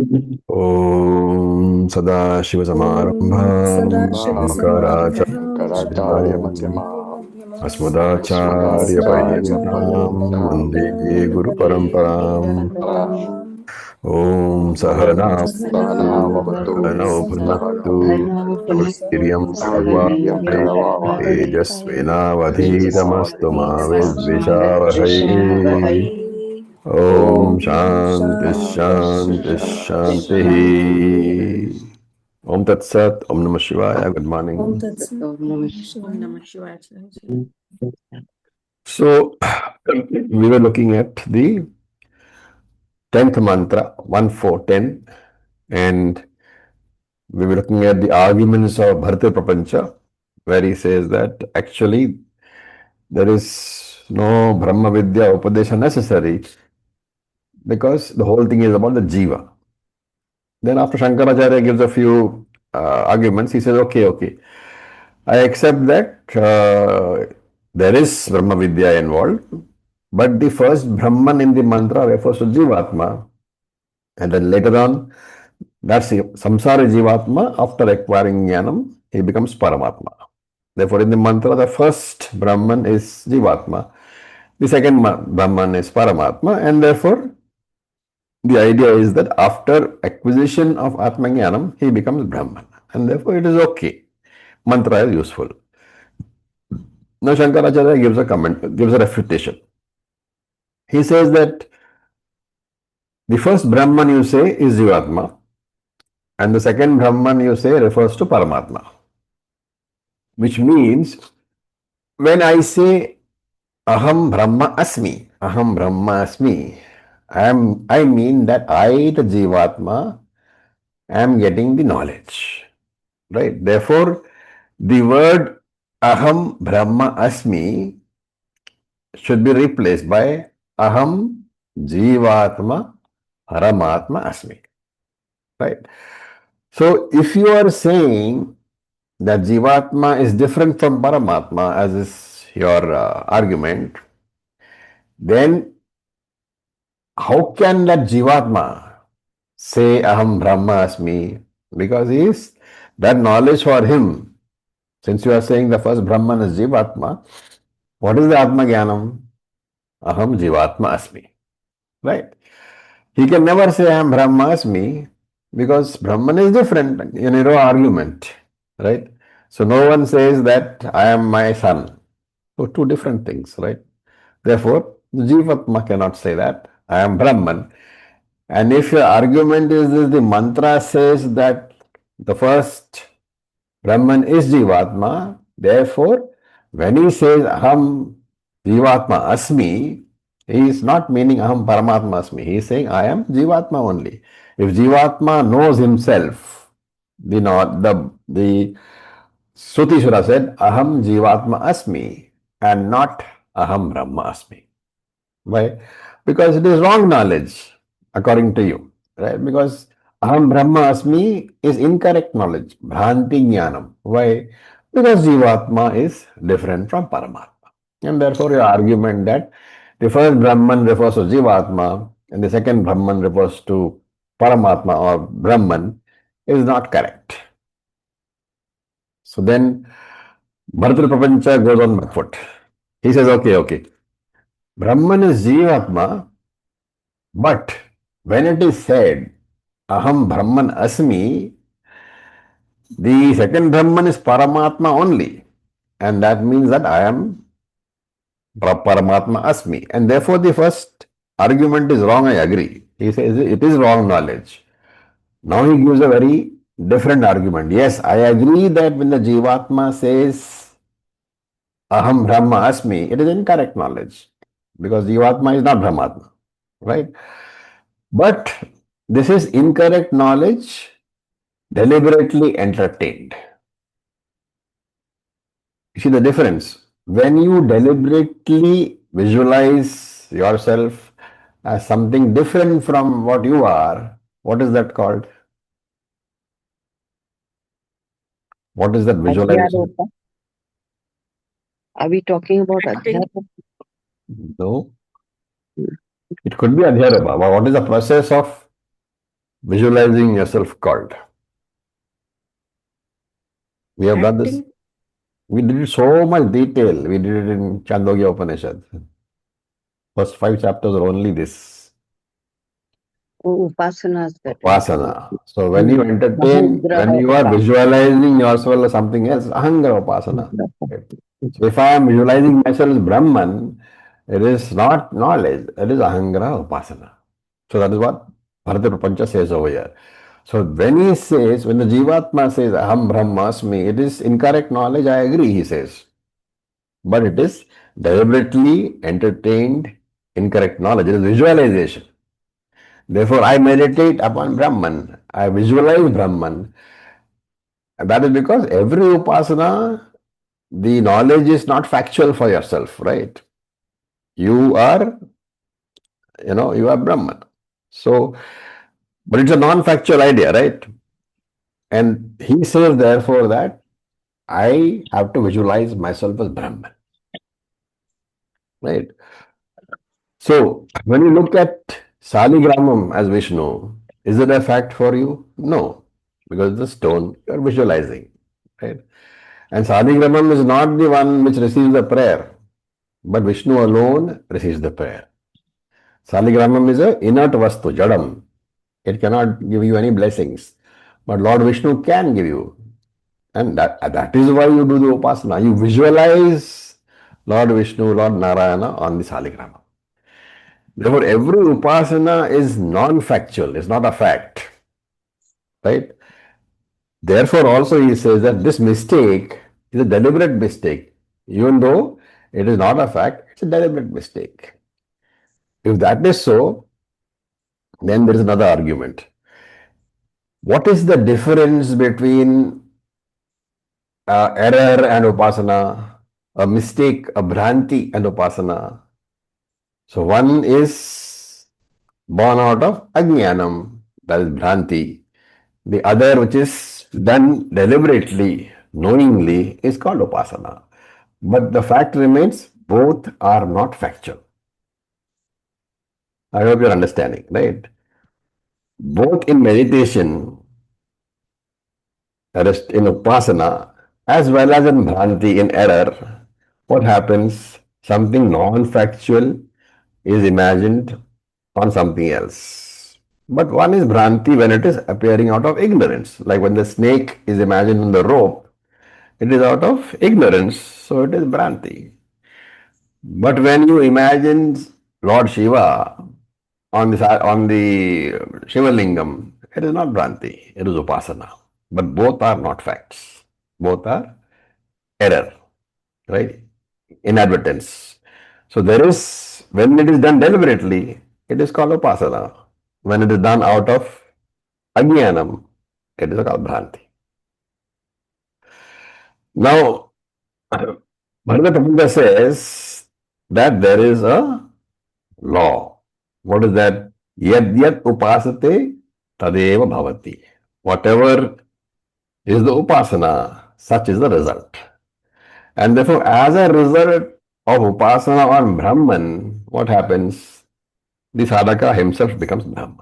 ॐ सदाशिवसमारम्भां शङ्कराचार्यमध्यमाम् अस्मदाचार्यपर्यन्तां वन्दे गुरुपरम्पराम् ॐ सहनावतु सहनौ भुनक्तु वीर्यं करवावहै तेजस्विनावधीतमस्तु मा विद्विषावहै Om Shanti Shanti Shanti. Om Tat Sat. Om Namah Shivaya. Good morning. Om Tat Sat. Om Namah Om Namah Shivaya. So, we were looking at the 10th mantra, 1, 4, 10, and we were looking at the arguments of Bharata Prapancha, where he says that actually there is no Brahma Vidya Upadesha necessary because the whole thing is about the Jiva. Then after Shankaracharya gives a few arguments, he says, okay, I accept that there is Brahma Vidya involved, but the first Brahman in the mantra refers to Jivatma, and then later on, that's the Samsara Jivatma. After acquiring Jnanam, he becomes Paramatma. Therefore, in the mantra, the first Brahman is Jivatma, the second Brahman is Paramatma, and therefore, the idea is that after acquisition of Atma Jnanam, he becomes Brahman, and therefore it is okay. Mantra is useful. Now Shankaracharya gives a comment, gives a refutation. He says that the first Brahman you say is Jivatma, and the second Brahman you say refers to Paramatma. Which means when I say Aham Brahma Asmi, I mean that I, the Jivatma, am getting the knowledge. Right? Therefore, the word Aham Brahma Asmi should be replaced by Aham Jivatma Paramatma Asmi. Right? So, if you are saying that Jivatma is different from Paramatma, as is your argument, then how can that Jivatma say Aham Brahma Asmi? Because he is that knowledge for him. Since you are saying the first Brahman is Jivatma, what is the Atma Jnanam? Aham Jivatma Asmi. Right? He can never say I am Brahmasmi because Brahman is different. You need no argument. Right? So no one says that I am my son. So two different things, right? Therefore, Jivatma cannot say that I am Brahman. And if your argument is this, the mantra says that the first Brahman is Jivatma, therefore, when he says Aham Jivatma Asmi, he is not meaning Aham Paramatma Asmi. He is saying I am Jivatma only. If Jivatma knows himself, the Shruti should have said Aham Jivatma Asmi and not Aham Brahma Asmi. Why? Because it is wrong knowledge according to you. Right? Because Aham Brahma Asmi is incorrect knowledge. Bhranti Jnanam. Why? Because Jivatma is different from Paramatma. And therefore your argument that the first Brahman refers to Jivatma and the second Brahman refers to Paramatma or Brahman is not correct. So then Bharata Prapancha goes on back foot. He says, okay. Brahman is Jivatma, but when it is said, Aham Brahman Asmi, the second Brahman is Paramatma only. And that means that I am Paramatma Asmi. And therefore the first argument is wrong, I agree. He says it is wrong knowledge. Now he gives a very different argument. Yes, I agree that when the Jivatma says Aham Brahma Asmi, it is incorrect knowledge. Because Jivatma is not Brahmatma. Right? But this is incorrect knowledge deliberately entertained. You see the difference? When you deliberately visualize yourself as something different from what you are, what is that called? What is that visualization? Adhyaropa. Are we talking about Acting. Adhyaropa? No. It could be Adhyaropa. What is the process of visualizing yourself called. We have done this. Acting. We did it so much detail. We did it in Chandogya Upanishad. First five chapters are only this. Oh, upasanas that we do. Upasana. So when you Hmm. entertain, when Mahagraha you are upasana. visualizing yourself as something else, ahangara upasana. Right? So if I am visualizing myself as Brahman, it is not knowledge, it is ahangara upasana. So that is what Bharata Prapancha says over here. So when he says, when the Jivatma says Aham Brahmasmi, it is incorrect knowledge, I agree, he says. But it is deliberately entertained incorrect knowledge, it is visualization. Therefore, I meditate upon Brahman, I visualize Brahman. And that is because every upasana, the knowledge is not factual for yourself, right? You are, you are Brahman. So, but it's a non-factual idea, right? And he says, therefore, that I have to visualize myself as Brahman, right? So, when you look at Saligramam as Vishnu, is it a fact for you? No, because the stone you are visualizing, right? And Saligramam is not the one which receives the prayer, but Vishnu alone receives the prayer. Saligramam is a inert vastu, jadam. It cannot give you any blessings, but Lord Vishnu can give you. And that is why you do the upasana. You visualize Lord Vishnu, Lord Narayana on the Saligrama. Therefore, every upasana is non-factual, it's not a fact. Right? Therefore, also he says that this mistake is a deliberate mistake. Even though it is not a fact, it's a deliberate mistake. If that is so, then there is another argument. What is the difference between error and upasana, a mistake, a bhranti and upasana? So one is born out of ajnanam, that is bhranti. The other, which is done deliberately, knowingly, is called upasana. But the fact remains, both are not factual. I hope you're understanding, right? Both in meditation, rest in upasana, as well as in bhranti, in error, what happens? Something non-factual is imagined on something else. But one is bhranti when it is appearing out of ignorance. Like when the snake is imagined on the rope, it is out of ignorance, so it is bhranti. But when you imagine Lord Shiva on the Shiva Lingam, it is not bhranti, it is upasana. But both are not facts. Both are error, right? Inadvertence. So there is, when it is done deliberately, it is called upasana. When it is done out of ajnanam, it is called bhranti. Now, Bharata Prabhupada says that there is a law. What is that? Yad yad upasate tadeva bhavati. Whatever is the upasana, such is the result. And therefore, as a result of upasana on Brahman, what happens? The sadhaka himself becomes Brahman.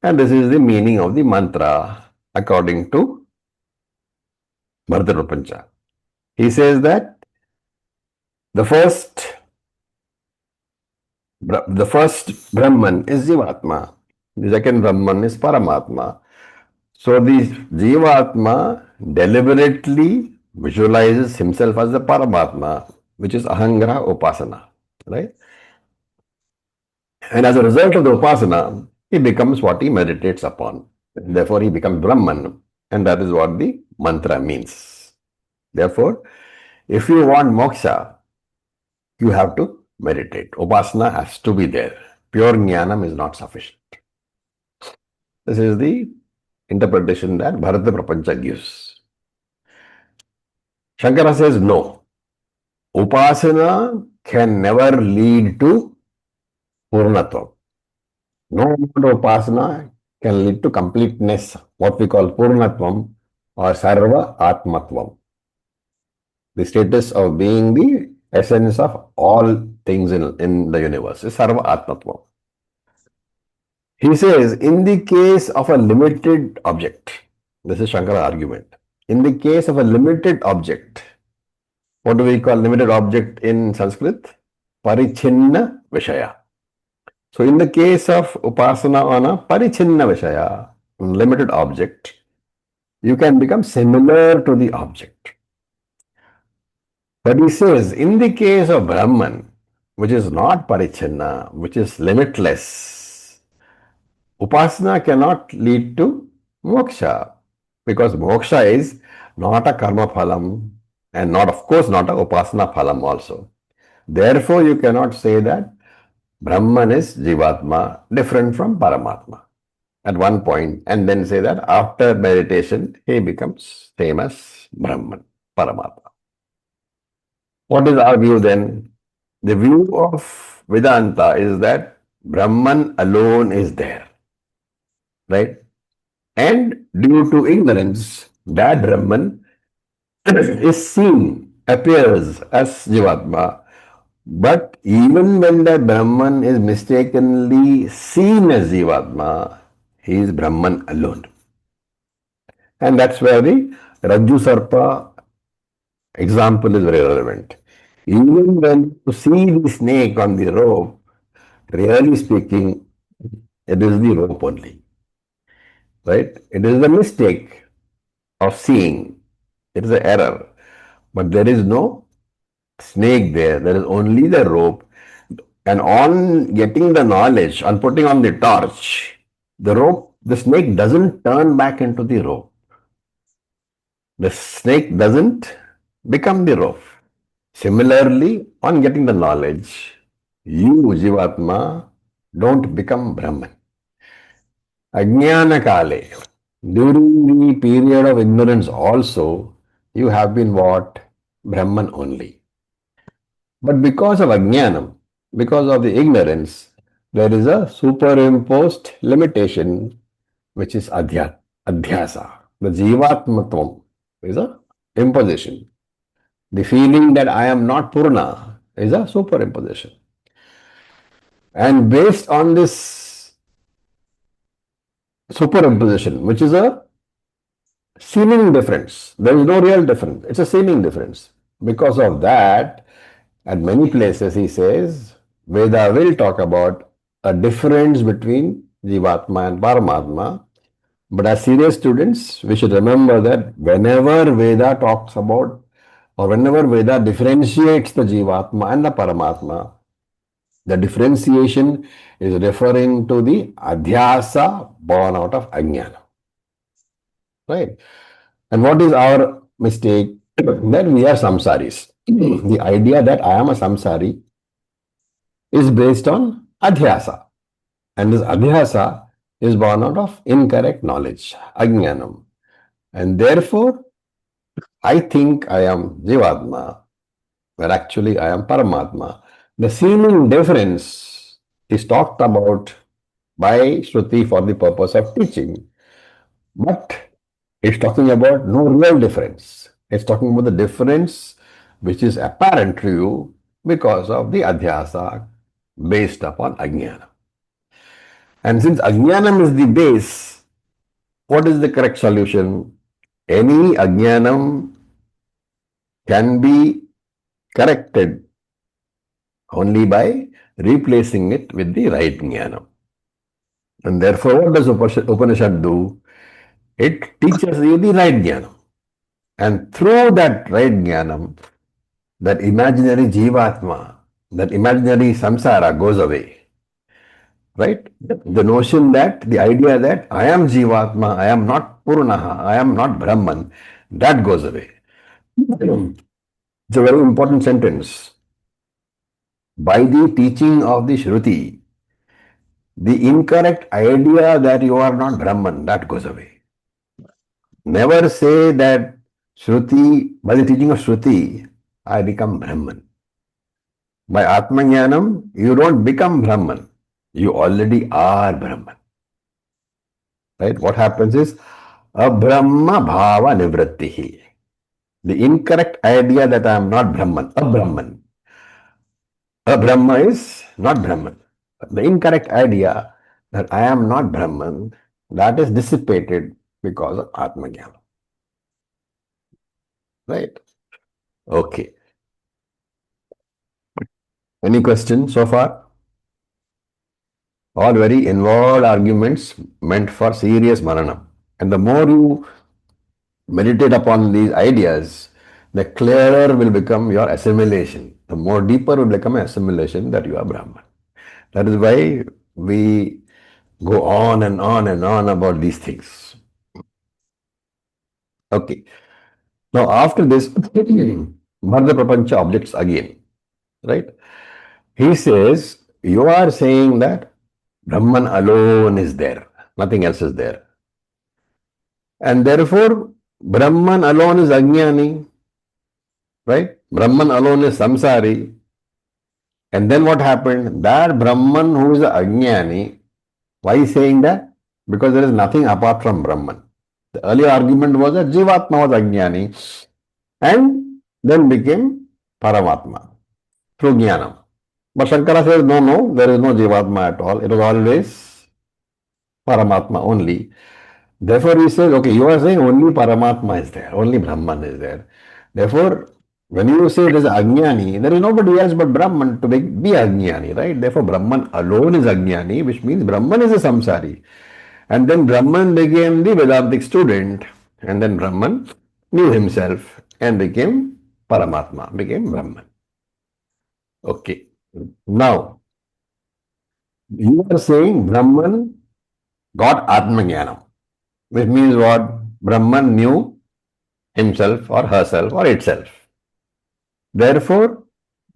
And this is the meaning of the mantra according to Bharata Prapancha. He says that the first the first Brahman is Jivatma. The second Brahman is Paramatma. So the Jivatma deliberately visualizes himself as the Paramatma, which is Ahangara Upasana. Right? And as a result of the Upasana, he becomes what he meditates upon. Therefore, he becomes Brahman. And that is what the mantra means. Therefore, if you want moksha, you have to meditate. Upasana has to be there. Pure jnanam is not sufficient. This is the interpretation that Bharata Prapancha gives. Shankara says no. Upasana can never lead to Purnatvam. No amount of Upasana can lead to completeness, what we call Purnatvam or Sarva Atmatvam. The status of being the essence of all things in the universe is Sarva Atmatvam. He says, in the case of a limited object, this is Shankara's argument. In the case of a limited object, what do we call limited object in Sanskrit? Parichinna Vishaya. So in the case of Upasana on a Parichinna Vishaya, limited object, you can become similar to the object. But he says, in the case of Brahman, which is not Parichinna, which is limitless, Upasana cannot lead to moksha because moksha is not a karma phalam and not, of course, not a upasana phalam also. Therefore, you cannot say that Brahman is Jivatma different from Paramatma at one point and then say that after meditation he becomes same as Brahman, Paramatma. What is our view then? The view of Vedanta is that Brahman alone is there, right? And due to ignorance, that Brahman is seen, appears as Jivatma. But even when that Brahman is mistakenly seen as Jivatma, he is Brahman alone. And that's where the Rajju Sarpa example is very relevant. Even when you see the snake on the rope, really speaking, it is the rope only, right? It is the mistake of seeing. It is an error. But there is no snake there. There is only the rope. And on getting the knowledge, on putting on the torch, the rope, the snake doesn't turn back into the rope. The snake doesn't become the rope. Similarly, on getting the knowledge, you, Jivatma, don't become Brahman. Ajnana Kale, during the period of ignorance also, you have been what? Brahman only. But because of Ajnanam, because of the ignorance, there is a superimposed limitation which is adhyasa. The Jivatmatvam is a imposition. The feeling that I am not Purna is a superimposition. And based on this superimposition, which is a seeming difference, there is no real difference. It's a seeming difference. Because of that, at many places he says, Veda will talk about a difference between Jivatma and Paramatma. But as serious students, we should remember that whenever Veda talks about or whenever Veda differentiates the Jivatma and the Paramatma, the differentiation is referring to the adhyasa born out of ajnana. Right? And what is our mistake? That we are samsaris. The idea that I am a samsari is based on adhyasa. And this adhyasa is born out of incorrect knowledge, ajnanam. And therefore, I think I am Jivatma, where actually I am Paramatma. The seeming difference is talked about by Shruti for the purpose of teaching. But it's talking about no real difference. It's talking about the difference which is apparent to you because of the adhyasa based upon ajnana. And since ajnanam is the base, what is the correct solution? Any ajnanam can be corrected only by replacing it with the right jnana. And therefore, what does Upanishad do? It teaches you the right jnana. And through that right jnanam, that imaginary jivatma, that imaginary samsara goes away. Right? The notion that, the idea that I am jivatma, I am not purnaha, I am not Brahman, that goes away. It's a very important sentence. By the teaching of the Shruti, the incorrect idea that you are not Brahman, that goes away. Never say that Shruti, by the teaching of Shruti, I become Brahman. By Atmajnanam, you don't become Brahman. You already are Brahman. Right? What happens is Abrahma Bhava Nivrattihi. The incorrect idea that I am not Brahman, A Brahma is not Brahman. The incorrect idea that I am not Brahman, that is dissipated because of Atma Jnana. Right? Okay. Any questions so far? All very involved arguments meant for serious manana. And the more you meditate upon these ideas, the clearer will become your assimilation. The more deeper will become assimilation that you are Brahman. That is why we go on and on and on about these things. Okay. Now after this, Bharata Prapancha objects again. Right? He says, you are saying that Brahman alone is there. Nothing else is there. And therefore, Brahman alone is Ajnani. Right? Brahman alone is Samsari. And then what happened? That Brahman who is Ajnani, why is saying that? Because there is nothing apart from Brahman. The earlier argument was that Jivatma was Ajnani and then became Paramatma through Jnanam. But Shankara says, no, no, there is no Jivatma at all. It was always Paramatma only. Therefore, he says, okay, you are saying only Paramatma is there, only Brahman is there. Therefore, when you say it is Ajnani, there is nobody else but Brahman to be Ajnani, right? Therefore, Brahman alone is Ajnani, which means Brahman is a samsari. And then Brahman became the Vedantic student, and then Brahman knew himself and became Paramatma, became Brahman. Okay. Now, you are saying Brahman got Atmajnanam, which means what? Brahman knew himself or herself or itself. Therefore,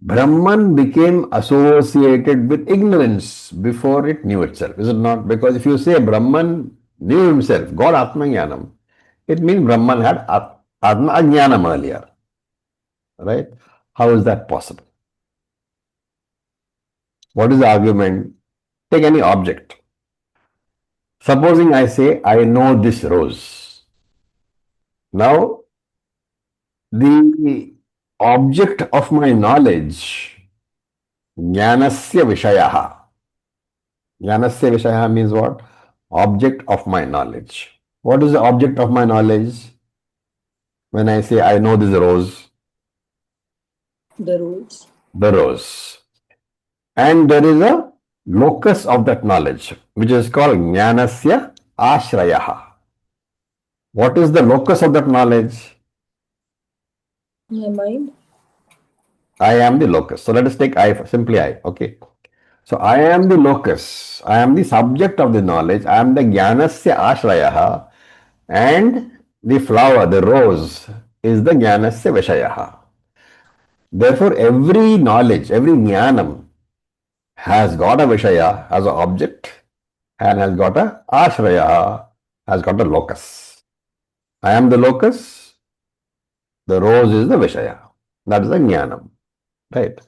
Brahman became associated with ignorance before it knew itself. Is it not? Because if you say Brahman knew himself, got Atmajnanam, it means Brahman had Atma Ajnanam earlier. Right? How is that possible? What is the argument? Take any object. Supposing I say, I know this rose. Now, the object of my knowledge, jnanasya vishayaha. Jnanasya vishayaha means what? Object of my knowledge. What is the object of my knowledge? When I say I know this rose, The rules. the rose. And there is a locus of that knowledge, which is called jnanasya ashrayaha. What is the locus of that knowledge? My mind. I am the locus. So let us take I, simply I. Okay. So I am the locus. I am the subject of the knowledge. I am the jnanasya ashrayaha. And the flower, the rose, is the jnanasya vishayaha. Therefore, every knowledge, every jnanam has got a vishaya as an object and has got a ashraya, has got a locus. I am the locus, the rose is the vishaya. That is the jnanam. Right?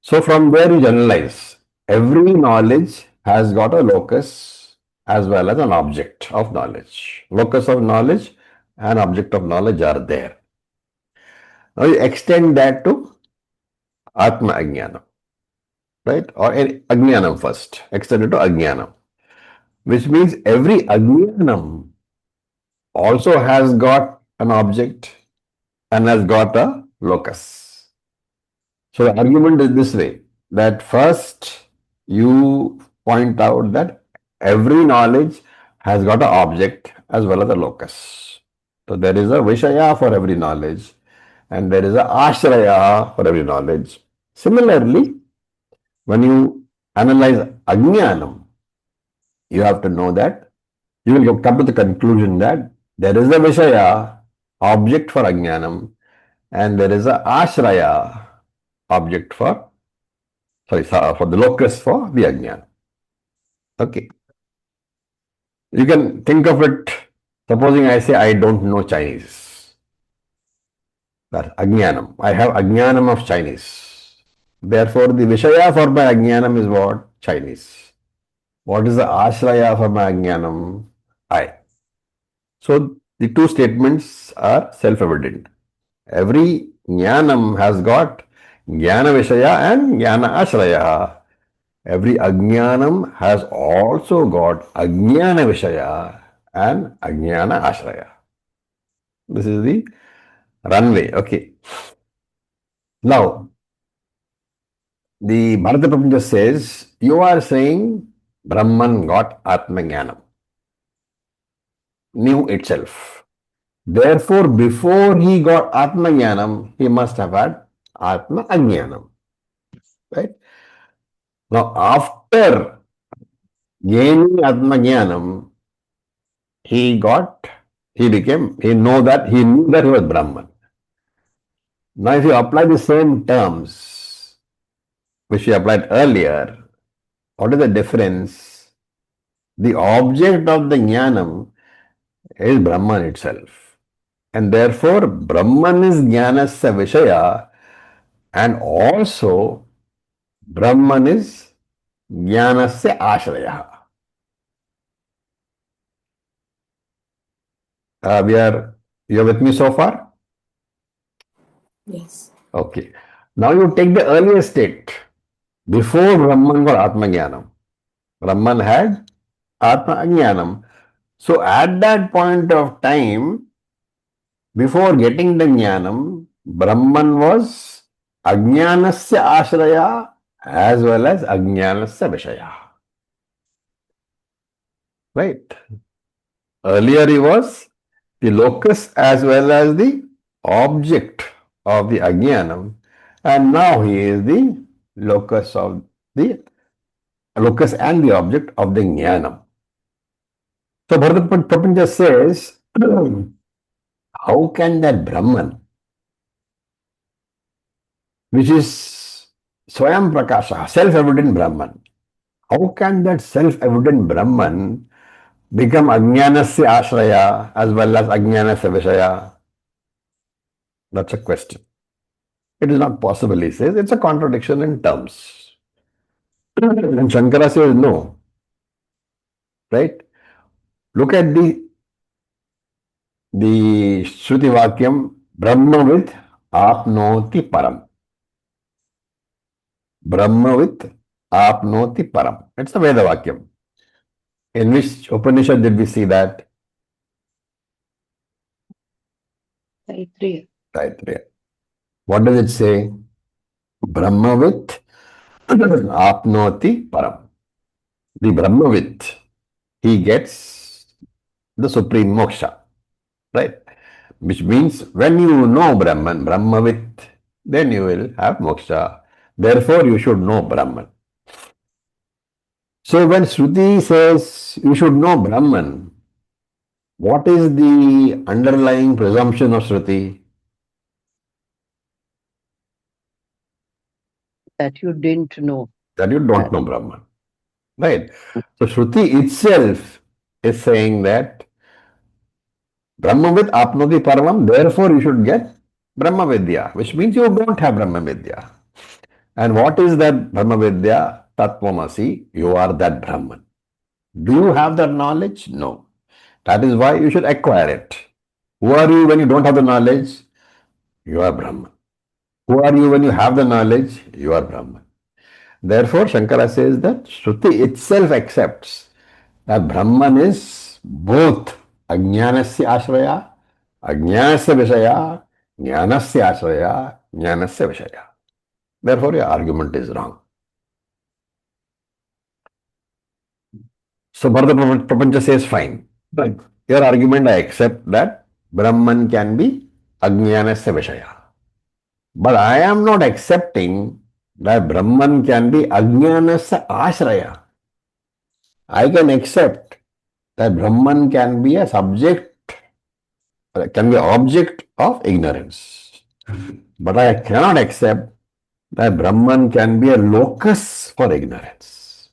So from there you generalize. Every knowledge has got a locus as well as an object of knowledge. Locus of knowledge and object of knowledge are there. Now you extend that to Atma Ajnanam, right? Or Ajnanam first. Extend it to Ajnanam, which means every Ajnanam also has got an object and has got a locus. So the argument is this way, that first you point out that every knowledge has got an object as well as a locus. So there is a Vishaya for every knowledge and there is a Ashraya for every knowledge. Similarly, when you analyze Ajnanam, you have to know that you will come to the conclusion that there is a Vishaya, object for Ajnanam, and there is a Ashraya, object for, for the locus for the Ajnana. Okay. You can think of it, supposing I say I don't know Chinese. That's Ajnanam. I have Ajnanam of Chinese. Therefore, the Vishaya for my Ajnanam is what? Chinese. What is the Ashraya for my Ajnanam? I. So, the two statements are self-evident. Every Jnanam has got Jnana Vishaya and Jnana Ashraya. Every ajnanam has also got ajnana vishaya and ajnana ashraya. This is the runway. Okay. Now, the Bharata Prapancha says, you are saying Brahman got Atma Jnanam, knew itself. Therefore, before he got Atma Jnanam, he must have had Atma Ajnanam. Right? Now, after gaining Atma Jnanam, he knew that he was Brahman. Now, if you apply the same terms which we applied earlier, what is the difference? The object of the jnanam is Brahman itself. And therefore, Brahman is jnanasya vishaya and also Brahman is jnanasya ashraya. You're with me so far? Yes. Okay. Now you take the earlier state. Before Brahman got Atma Jnanam, Brahman had Atma Ajnanam. So at that point of time, before getting the Jnanam, Brahman was Ajnanasya Ashraya as well as Ajnanasya Vishaya. Right? Earlier he was the locus as well as the object of the Ajnanam, and now he is the locus of the locus and the object of the Jnanam. So Bharata Prapancha says, how can that Brahman, which is Swayam Prakasha, self-evident Brahman, how can that self-evident Brahman become Ajnanasya Ashraya as well as Ajnanasya Vishaya? That's a question. It is not possible, he says. It's a contradiction in terms. And Shankara says no. Right? Look at the Shruti Vakyam, Brahmavit Apnoti Param. Brahmavit Apnoti Param. It's a Veda Vakyam. In which Upanishad did we see that? Taittiriya. Taittiriya. What does it say? Brahmavit Apnoti Param. The Brahmavit, he gets the supreme moksha. Right? Which means when you know Brahman, Brahmavit, then you will have moksha. Therefore, you should know Brahman. So when Shruti says you should know Brahman, what is the underlying presumption of Shruti? That you didn't know. That you don't know Brahman. Right? So Shruti itself is saying that Brahmavid apnoti paravam, therefore you should get Brahma Vidya, which means you don't have Brahma Vidya. And what is that Brahma Vidya? Tattvamasi, you are that Brahman. Do you have that knowledge? No. That is why you should acquire it. Who are you when you don't have the knowledge? You are Brahman. Who are you when you have the knowledge? You are Brahman. Therefore, Shankara says that Shruti itself accepts that Brahman is both Ajnanasya Ashraya, Ajnanasya Vishaya, Jnanasya Ashraya, Jnanasya Vishaya. Therefore, your argument is wrong. So, Bharata Prapancha says, fine. Right. Your argument, I accept that Brahman can be Ajnanasya Vishaya. But I am not accepting that Brahman can be Ajnanasya Ashraya. I can accept that Brahman can be a subject, can be object of ignorance. But I cannot accept that Brahman can be a locus for ignorance.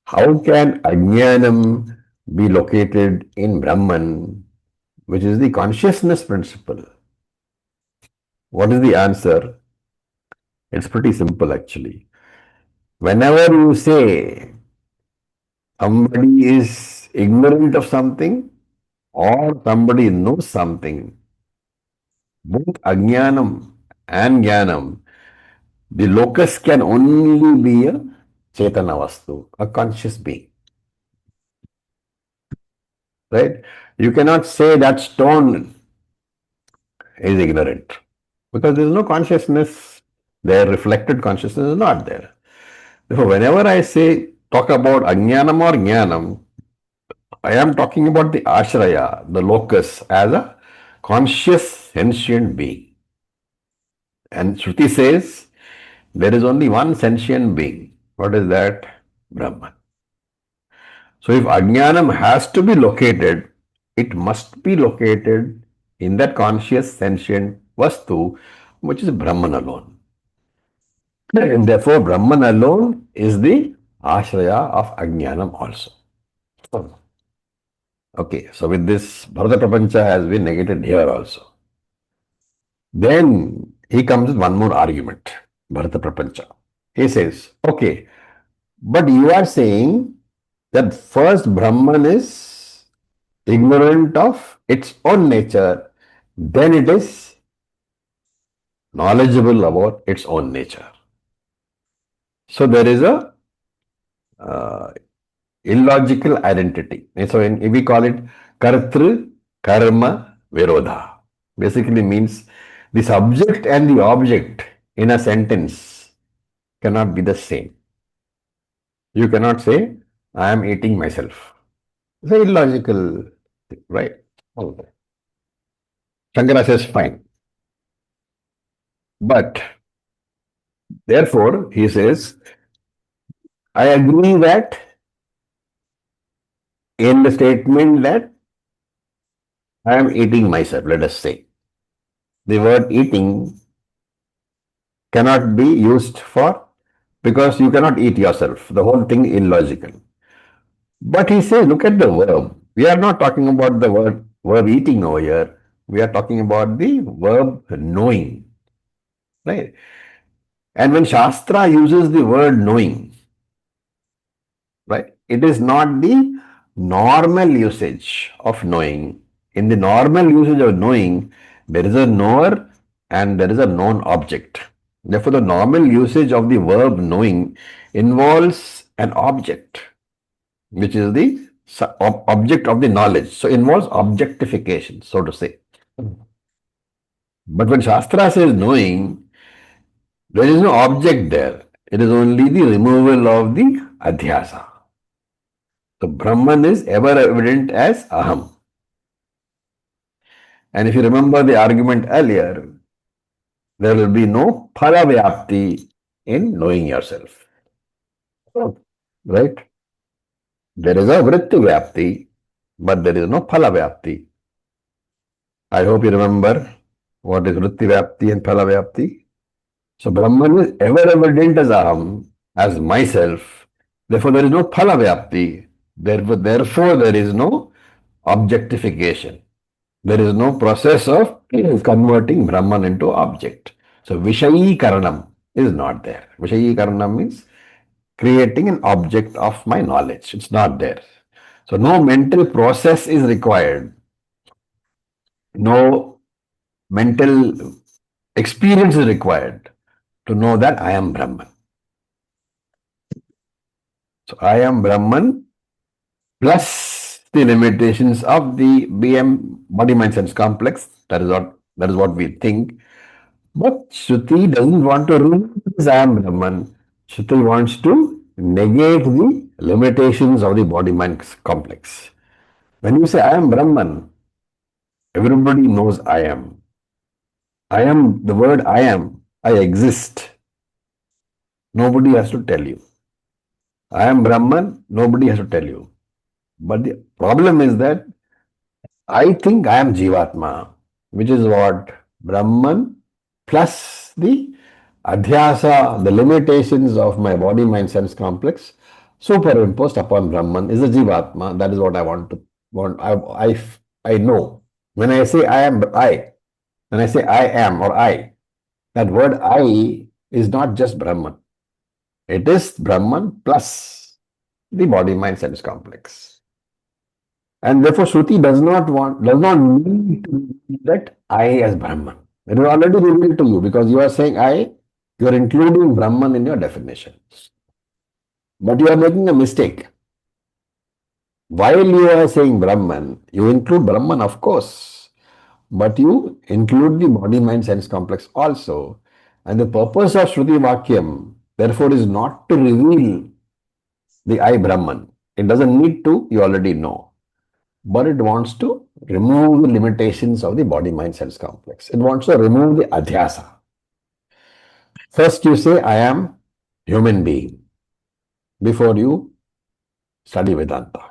How can Ajnanam be located in Brahman, which is the consciousness principle? What is the answer? It's pretty simple actually. Whenever you say somebody is ignorant of something or somebody knows something, both Ajnanam and Jnanam, the locus can only be a Chetana Vastu, a conscious being. Right? You cannot say that stone is ignorant because there is no consciousness there, reflected consciousness is not there. Therefore, whenever I say talk about Ajnanam or Jnanam, I am talking about the Ashraya, the locus, as a conscious sentient being. And Shruti says there is only one sentient being. What is that? Brahman. So if Ajnanam has to be located, it must be located in that conscious sentient Vastu, which is Brahman alone. And therefore, Brahman alone is the Ashraya of Ajnanam also. Okay, so with this, Bharata Prapancha has been negated here also. Then he comes with one more argument, Bharata Prapancha. He says, okay, but you are saying that first Brahman is ignorant of its own nature, then it is knowledgeable about its own nature. So there is a uh, illogical identity. And so we call it kartru karma virodha. Basically means the subject and the object in a sentence cannot be the same. You cannot say, I am eating myself. It's an illogical thing, right? Okay. Shankara says, fine. But therefore, he says, I agree that in the statement that I am eating myself, let us say, the word eating cannot be used for because you cannot eat yourself. The whole thing illogical. But he says, look at the verb. We are not talking about the verb eating over here. We are talking about the verb knowing. Right? And when Shastra uses the word knowing, right, it is not the normal usage of knowing. In the normal usage of knowing, there is a knower and there is a known object. Therefore, the normal usage of the verb knowing involves an object, which is the object of the knowledge. So, involves objectification, so to say. But when Shastra says knowing, there is no object there. It is only the removal of the adhyasa. So, Brahman is ever evident as Aham. And if you remember the argument earlier, there will be no phala vyapti in knowing yourself. Right? There is a vritti vyapti, but there is no phala vyapti. I hope you remember what is vritti vyapti and phala vyapti. So Brahman is ever evident as Aham, as myself. Therefore, there is no phala vyapti. Therefore, there is no objectification. There is no process of converting Brahman into object. So Vishayi Karanam is not there. Vishayi Karanam means creating an object of my knowledge. It's not there. So no mental process is required. No mental experience is required to know that I am Brahman. So I am Brahman plus the limitations of the BM body mind sense complex. That is what we think. But Shruti doesn't want to realize I am Brahman. Shruti wants to negate the limitations of the body mind complex. When you say I am Brahman, everybody knows I am. I am the word I am. I exist. Nobody has to tell you. I am Brahman. Nobody has to tell you. But the problem is that I think I am Jivatma, which is what? Brahman plus the adhyasa, the limitations of my body, mind, sense complex superimposed upon Brahman is a Jivatma. That is what I want. I know. When I say I am when I say I am or I, that word I is not just Brahman. It is Brahman plus the body, mind, sense complex. And therefore, Shruti does not need to be that I as Brahman. It is already revealed to you because you are saying I, you are including Brahman in your definition. But you are making a mistake. While you are saying Brahman, you include Brahman, of course, but you include the body, mind, sense complex also. And the purpose of Shruti Vakyam, therefore, is not to reveal the I Brahman. It doesn't need to, you already know. But it wants to remove the limitations of the body, mind, sense complex. It wants to remove the adhyasa. First, you say, I am human being before you study Vedanta.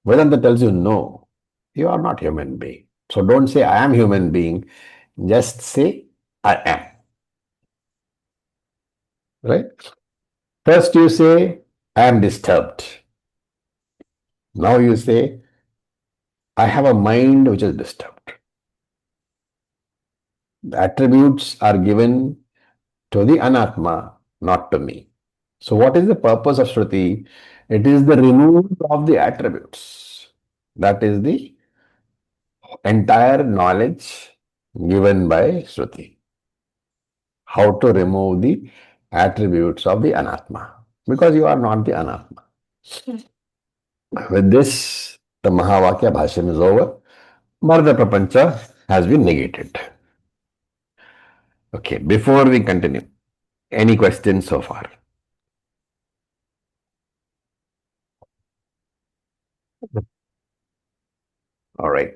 Vedanta tells you, no, you are not human being. So don't say, I am human being. Just say, I am. Right? First, you say, I am disturbed. Now you say, I have a mind which is disturbed. The attributes are given to the anatma, not to me. So, what is the purpose of Shruti? It is the removal of the attributes. That is the entire knowledge given by Shruti. How to remove the attributes of the anatma. Because you are not the anatma. With this, the Mahavakya Bhashyam is over. Bharata Prapancha has been negated. Okay, before we continue, any questions so far? All right.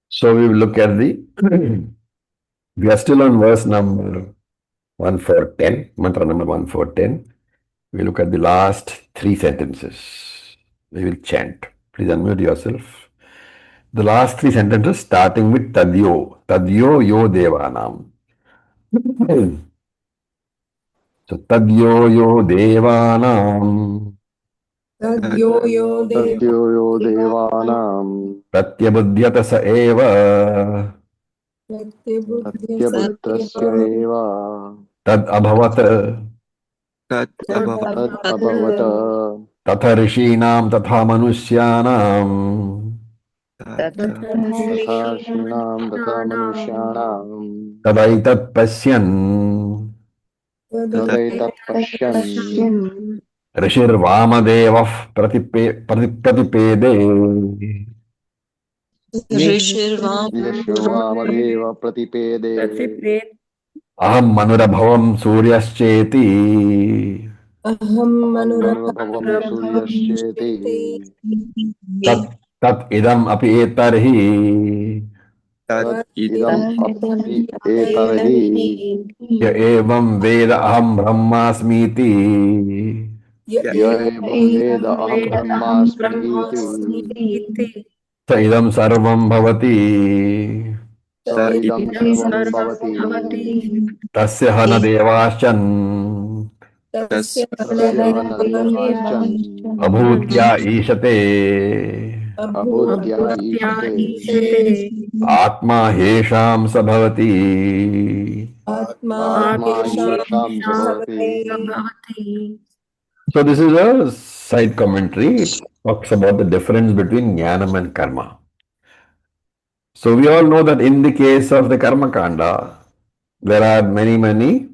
So we will look at the, we are still on verse number 1410, mantra number 1410. We look at the last three sentences. We will chant. Please unmute yourself. The last three sentences starting with Tadyo. Tadyo yo devanam. So Tadyo yo devanam. तद्यो यो तद्यो यो देवानां देवानां Pratyabudhyata sa eva. प्रत्यबुद्ध्यसे सत्यपुत्रस्य एव Tad abhavat. तत् अभवत् तद् अभवत् Tatha rishinam tatha manushyanam. तत् तथा ऋषीणां तथा मनुष्याणां Tadaitat pasyan. तदैतत् पश्यन् Rishirvamadevah pratipede. यशोवामदेव प्रतिपेदे Aham manurabhavam suryascheti. अहं अहं मनुर्भवं सूर्यश्चेति मनुरभाते Tat tat idam api etarhi. तत् तत् इदं इदम् अपि एतर्हि Ya evam veda aham brahmasmiti. य य एवं एवं वेद अहं ब्रह्मास्मि इति ब्रह्मास्मीति Sa idam sarvam bhavati. स स स इदं इदं सर्वं भवति Tasya hana devashchan. तस्य तस्य तस्य ह न देवाश्चन् Abhutya ishate. अभूत्या ईशते अभूत्याईशते Atma hesham sabhavati. आत्मा आत्मा येषां येषां स भवति भवति So this is a side commentary. It talks about the difference between jnanam and karma. So we all know that in the case of the karma kanda, there are many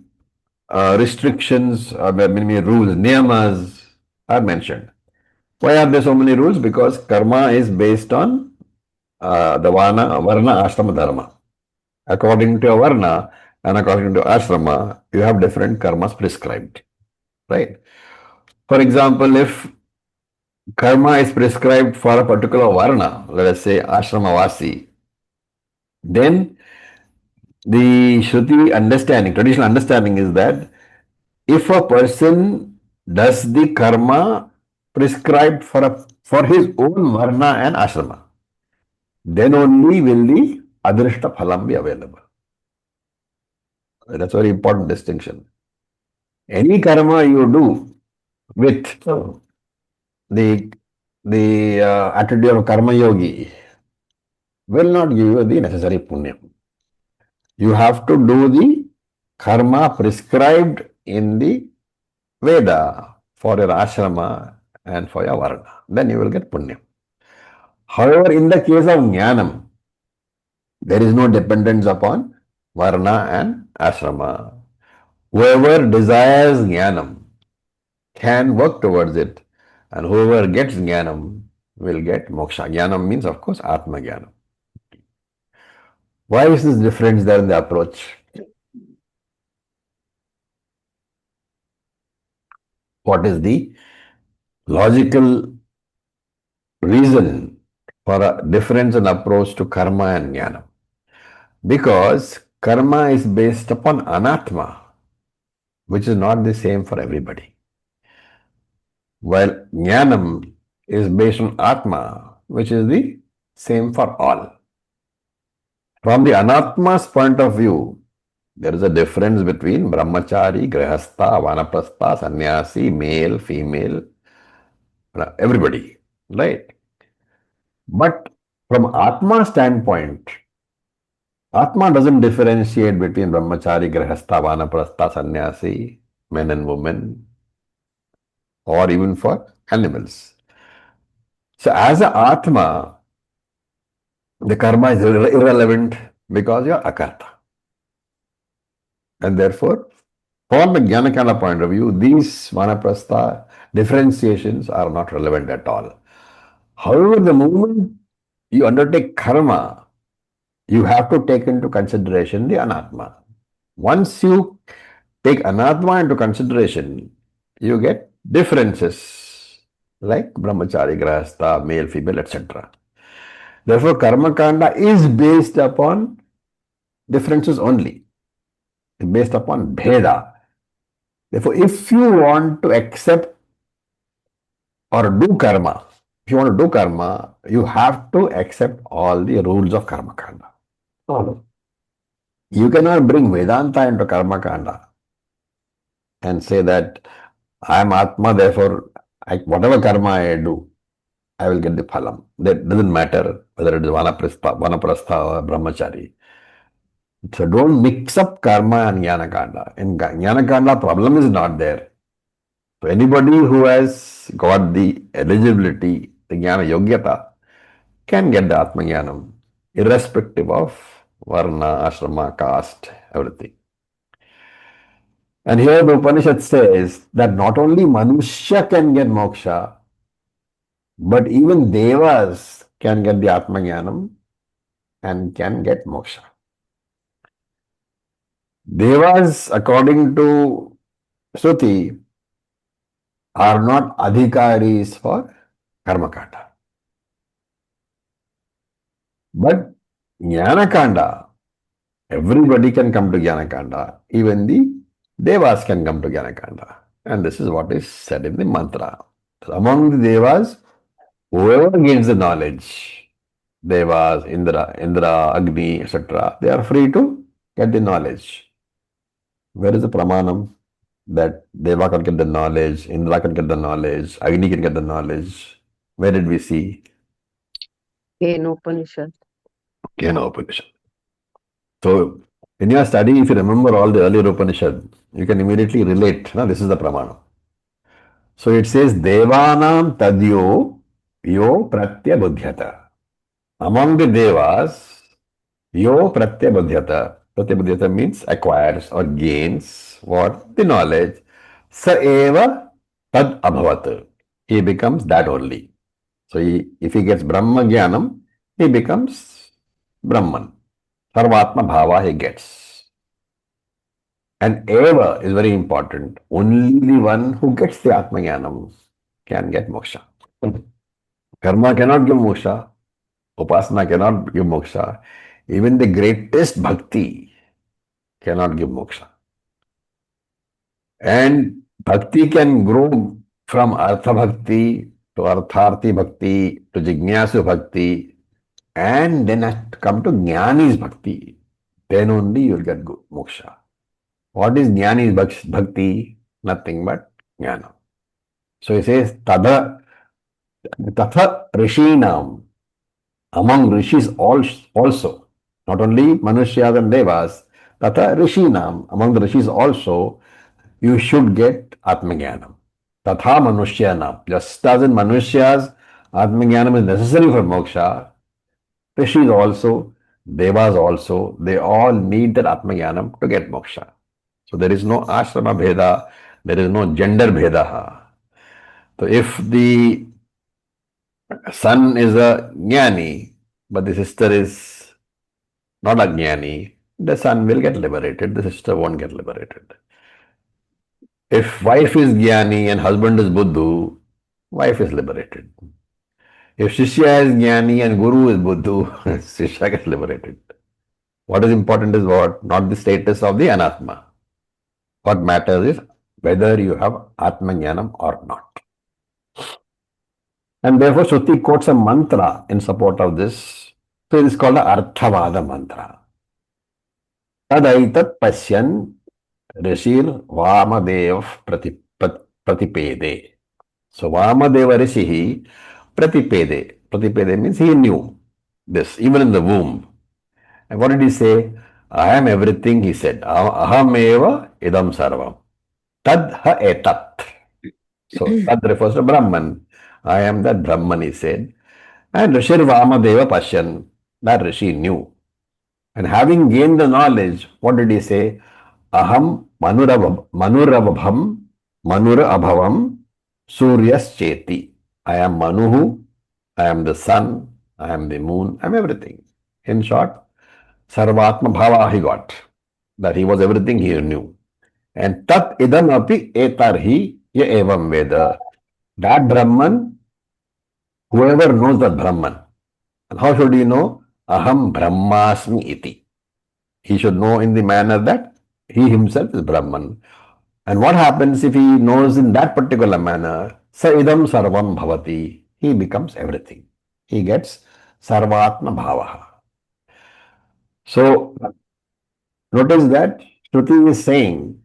restrictions, there are many rules, niyamas are mentioned. Why are there so many rules? Because karma is based on the varna, ashrama, dharma. According to your varna and according to ashrama, you have different karmas prescribed, right? For example, if karma is prescribed for a particular varna, let us say ashramavasi, then the Shruti understanding, traditional understanding is that if a person does the karma prescribed for his own varna and ashrama, then only will the adrishta phalam be available. That's a very important distinction. Any karma you do with the attitude of karma yogi will not give you the necessary punya. You have to do the karma prescribed in the Veda for your ashrama and for your varna. Then you will get punya. However, in the case of jnanam, there is no dependence upon varna and ashrama. Whoever desires jnanam can work towards it. And whoever gets jnanam will get moksha. Jnanam means, of course, Atma Jnanam. Why is this difference there in the approach? What is the logical reason for a difference in approach to karma and jnana? Because karma is based upon anatma, which is not the same for everybody. While jnanam is based on atma, which is the same for all. From the anatma's point of view, there is a difference between brahmachari, grihastha, vanaprastha, sannyasi, male, female, everybody, right? But from Atma standpoint, Atma doesn't differentiate between brahmachari, grihastha, vanaprastha, sannyasi, men and women, or even for animals. So as a Atma, the karma is irrelevant because you are akarta. And therefore, from the Jnanakanda point of view, these vanaprastha differentiations are not relevant at all. However, the moment you undertake karma, you have to take into consideration the anatma. Once you take anatma into consideration, you get differences like brahmachari, grahastha, male, female, etc. Therefore, karma kanda is based upon differences only, based upon bheda. Therefore, if you want to accept or do karma, if you want to do karma, you have to accept all the rules of karma kanda. You cannot bring Vedanta into karma kanda and say that I am Atma, therefore whatever karma I do, I will get the phalam. That doesn't matter whether it is vanaprastha or brahmachari. So don't mix up karma and jnana kanda. In jnana kanda, problem is not there. So anybody who has got the eligibility, the jnana yogyata, can get the Atma Jnanam, irrespective of varna, ashrama, caste, everything. And here the Upanishad says that not only Manushya can get moksha, but even Devas can get the Atma Jnanam and can get moksha. Devas, according to Shruti, are not adhikaris for Karmakanda. But Jnanakanda, everybody can come to Jnanakanda, even the Devas can come to Jnanakanda. And this is what is said in the mantra. Among the Devas, whoever gains the knowledge, Devas, Indra, Agni, etc., they are free to get the knowledge. Where is the pramanam that Deva can get the knowledge, Indra can get the knowledge, Agni can get the knowledge? Where did we see? In Upanishad. Kena Upanishad. So, in your study, if you remember all the earlier Upanishad, you can immediately relate. Now, this is the pramanam. So, it says, Devanam tadyo yo pratyabudhyata. Among the Devas, yo pratyabudhyata. Pratyabudhyata means acquires or gains what? The knowledge. Sa eva tad abhavat. He becomes that only. So, if he gets Brahma Jnanam, he becomes Brahman. Sarvatma Bhava he gets. And eva is very important. Only the one who gets the Atma Jnanam can get moksha. Karma cannot give moksha. Upasana cannot give moksha. Even the greatest bhakti cannot give moksha. And bhakti can grow from artha bhakti to artharthi bhakti to jignasu bhakti and then has to come to jnani's bhakti. Then only you will get moksha. What is jnani's bhakti? Nothing but jnana. So he says, tatha rishinam. Among rishis also, not only Manushya and Devas, Tata Rishinam, among the rishis also, you should get Atmajnanam. Tatha Manushyanam. Just as in Manushya's Atmajnanam is necessary for moksha, rishis also, Devas also, they all need that Atmajnanam to get moksha. So there is no ashrama bheda, there is no gender bheda. So if the son is a jnani, but the sister is not a jnani, the son will get liberated, the sister won't get liberated. If wife is jnani and husband is buddhu, wife is liberated. If Shishya is Jnani and Guru is Buddhu, Shishya gets liberated. What is important is what? Not the status of the Anatma. What matters is whether you have Atma Jnanam or not. And therefore, Shruti quotes a mantra in support of this. So it is called the Arthavada mantra. Tadaitat Pasyan Rishir Vamadev Pratipede. So Vamadeva Rishihi Pratipede. Pratipede means he knew this, even in the womb. And what did he say? I am everything, he said. Aham eva idam sarvam. Tad ha etat. So tad refers to Brahman. I am that Brahman, he said. And Rishir Vamadeva Pashyan. That Rishi knew. And having gained the knowledge, what did he say? Aham manurabham manura abhavam suryas cheti. I am Manuhu. I am the sun. I am the moon. I am everything. In short, Sarvatma Bhava he got. That he was everything he knew. And Tat idam api etarhi ye evam veda. That Brahman, whoever knows that Brahman. And how should he know? Aham Brahmasmi iti. He should know in the manner that he himself is Brahman. And what happens if he knows in that particular manner? Sa idam sarvam bhavati. He becomes everything. He gets Sarvatma Bhavaha. So, notice that Shruti is saying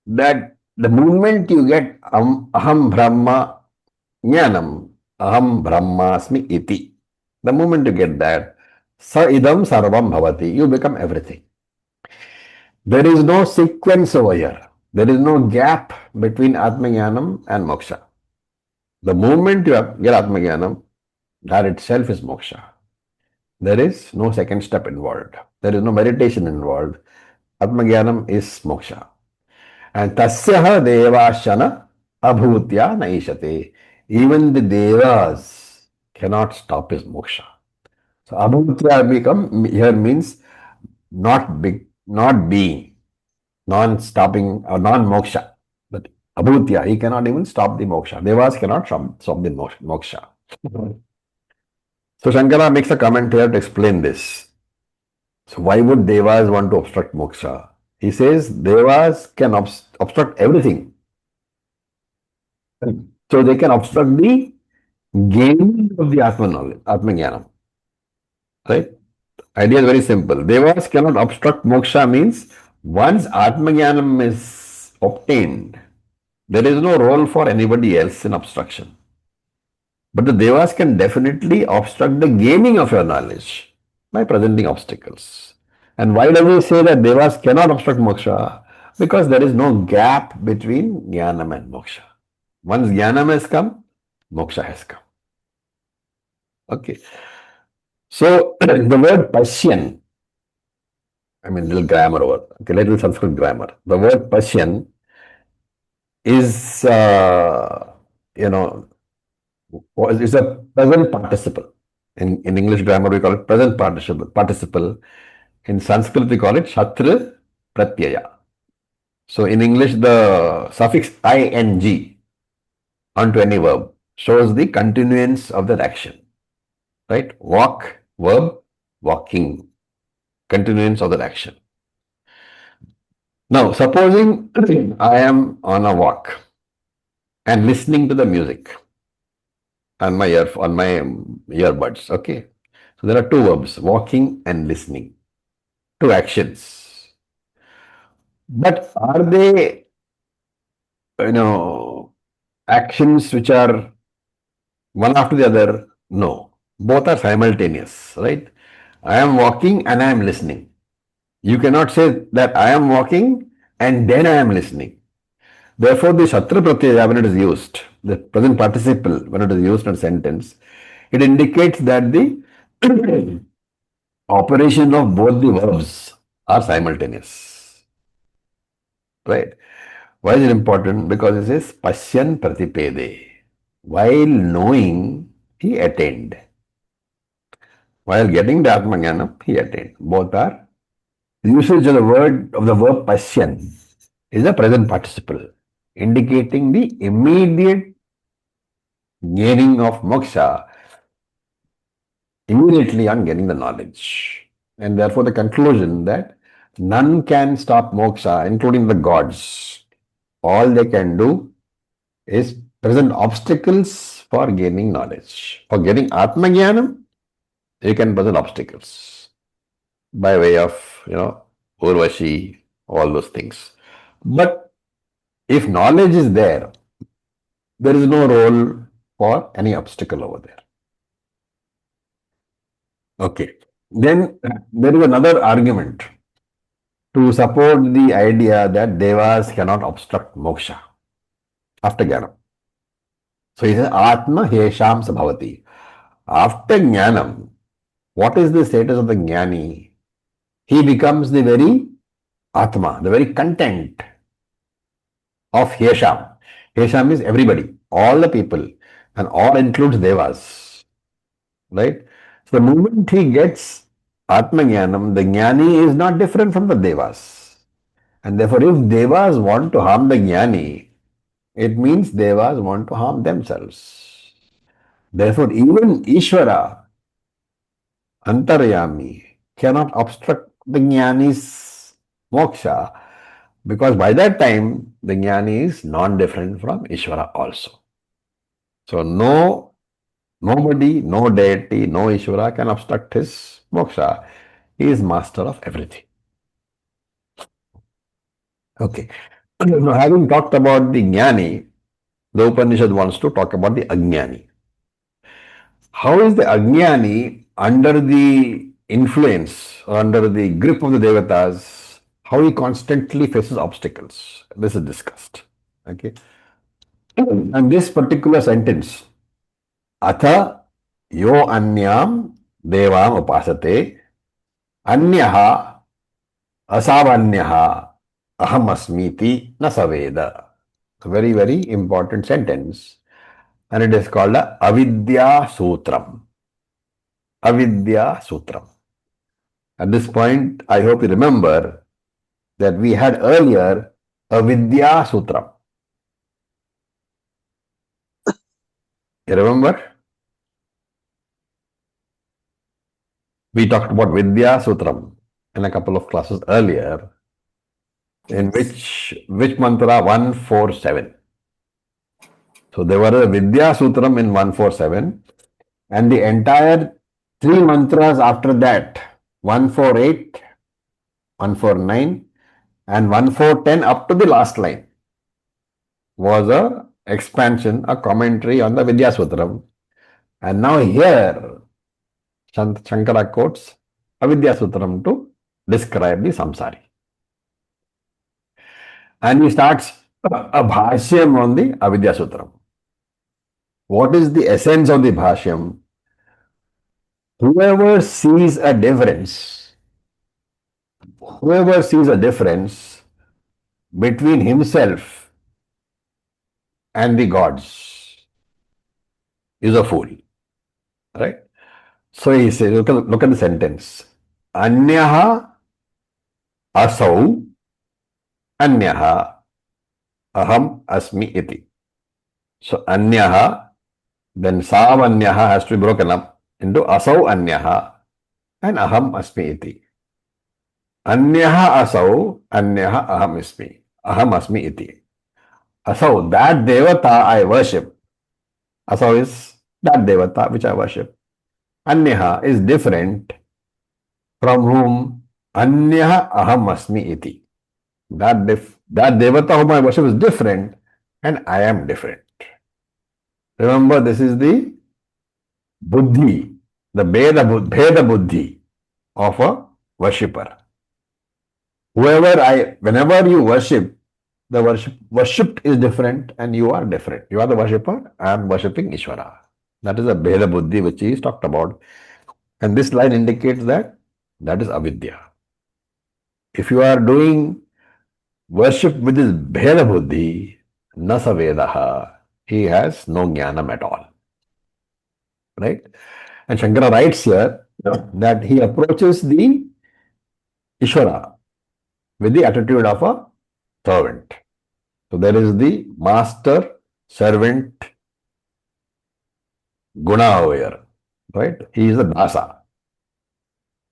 that the moment you get aham brahma jnanam, aham brahmasmi iti, the moment you get that, sa idam sarvam bhavati, you become everything. There is no sequence over here. There is no gap between Atma Jnanam and moksha. The moment you get Atma Jnanam, that itself is moksha. There is no second step involved. There is no meditation involved. Atma Jnanam is moksha. And tasyaha devashana abhutya naishate. Even the devas cannot stop his moksha. So abhutya become here means not being, non-stopping or non-moksha. But abhutya, he cannot even stop the moksha. Devas cannot stop the moksha. So Shankara makes a comment here to explain this. So why would devas want to obstruct moksha? He says devas can obstruct everything. So they can obstruct the gaining of the Atma knowledge, Atma Jnanam. Right? Idea is very simple. Devas cannot obstruct moksha means once Atma Jnanam is obtained, there is no role for anybody else in obstruction. But the devas can definitely obstruct the gaining of your knowledge by presenting obstacles. And why do we say that devas cannot obstruct moksha? Because there is no gap between jnanam and moksha. Once jnanam has come, moksha has come. Okay. So the word Pashyan, I mean little grammar over, okay, little Sanskrit grammar. The word Pashyan is, is a present participle. In English grammar, we call it present participle. In Sanskrit, we call it Shatra Pratyaya. So in English, the suffix ing onto any verb shows the continuance of that action. Right? Walk, verb, walking. Continuance of that action. Now, supposing I am on a walk and listening to the music on my earbuds. Okay. So there are two verbs, walking and listening. Two actions. But are they, actions which are one after the other? No. Both are simultaneous, right? I am walking and I am listening. You cannot say that I am walking and then I am listening. Therefore, the Shatra Pratyaya, when it is used, the present participle, when it is used in a sentence, it indicates that the operation of both the verbs are simultaneous. Right? Why is it important? Because it says Pashyan Pratipede. while knowing, he attained. While getting the Atmajnanam, he attained. Both are usage of the verb pasyan is a present participle, indicating the immediate gaining of moksha immediately on getting the knowledge. And therefore the conclusion that none can stop moksha, including the gods. All they can do is present obstacles for gaining knowledge. For getting Atmajnanam, you can present obstacles by way of, Urvashi, all those things. But if knowledge is there is no role for any obstacle over there. Okay. Then there is another argument to support the idea that devas cannot obstruct moksha after jnanam. So he says, Atma hesham sabhavati. After jnanam, what is the status of the jnani? He becomes the very Atma, the very content of hesham. Hesham is everybody, all the people, and all includes devas. Right? So the moment he gets Atmajnanam, the Jnani is not different from the Devas. And therefore, if Devas want to harm the Jnani, it means Devas want to harm themselves. Therefore, even Ishvara, Antaryami, cannot obstruct the Jnani's moksha because by that time, the Jnani is non-different from Ishvara also. So, nobody, no deity, no Ishvara can obstruct his moksha. He is master of everything. Okay. Now, having talked about the Jnani, the Upanishad wants to talk about the Ajnani. How is the Ajnani under the influence, or under the grip of the Devatas, how he constantly faces obstacles? This is discussed. Okay. And this particular sentence, Atha yo anyam devam upasate anyaha asavanyaha aham asmiti na saveda. A very, very important sentence. And it is called a Avidya Sutram. Avidya Sutram. At this point, I hope you remember that we had earlier Avidya Sutram. You remember? We talked about Vidya Sutram in a couple of classes earlier, in which mantra? 147. So there were a Vidya Sutram in 147, and the entire three mantras after that, 148, 149, and 1410 up to the last line, was a expansion, a commentary on the Vidya Sutram. And now here, Shankara quotes Avidya Sutram to describe the samsari. And he starts a bhashyam on the Avidya Sutram. What is the essence of the bhashyam? Whoever sees a difference between himself and the gods is a fool. Right? So he says, look at the sentence. Anyaha asau anyaha aham asmi iti. So anyaha, then savanyaha has to be broken up into asau anyaha and aham asmi iti. Anyaha asau anyaha aham asmi iti. Asau, that devata I worship. Asau is that devata which I worship. Anyaha is different from whom? Anyaha aham asmi iti. That devata whom I worship is different and I am different. Remember, this is the buddhi, the bheda buddhi of a worshipper. Whenever you worship, the worshipped is different and you are different. You are the worshipper, I am worshipping Ishvara. That is a bheda buddhi which is talked about. And this line indicates that is avidya. If you are doing worship with this bheda buddhi, na savedaha, he has no jnanam at all. Right? And Shankara writes here that he approaches the Ishvara with the attitude of a servant. So there is the master servant guna over here. Right? He is a dasa.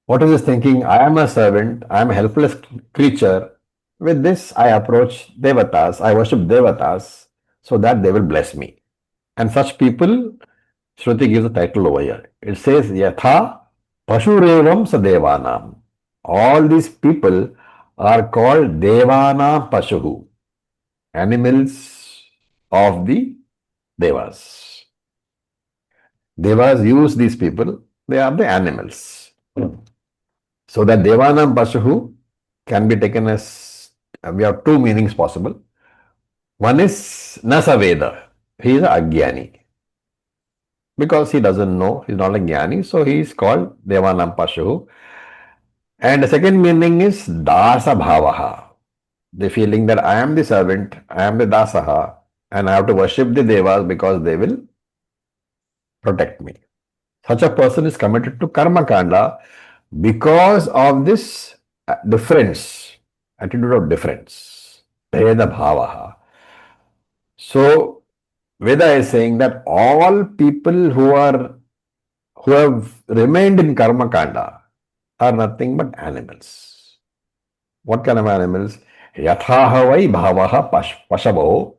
What is his thinking? I am a servant, I am a helpless creature. With this, I approach devatas, I worship devatas so that they will bless me. And such people, Shruti gives a title over here. It says, Yatha Pashurevam Sadevanam. All these people are called Devana Pashuhu, animals of the Devas. Devas use these people, they are the animals. So that Devanam Pashuhu can be taken as, we have two meanings possible. One is Nasaveda. He is a Agyani. Because he doesn't know, he's not a Jnani, so he is called Devanam Pashuhu. And the second meaning is Dasa Bhavaha. The feeling that I am the servant, I am the Dasaha, and I have to worship the Devas because they will protect me. Such a person is committed to Karma Kanda because of this difference, attitude of difference, Bheda Bhavaha. So Veda is saying that all people who have remained in Karma Kanda are nothing but animals. What kind of animals? Yathahavai bhavaha pasavo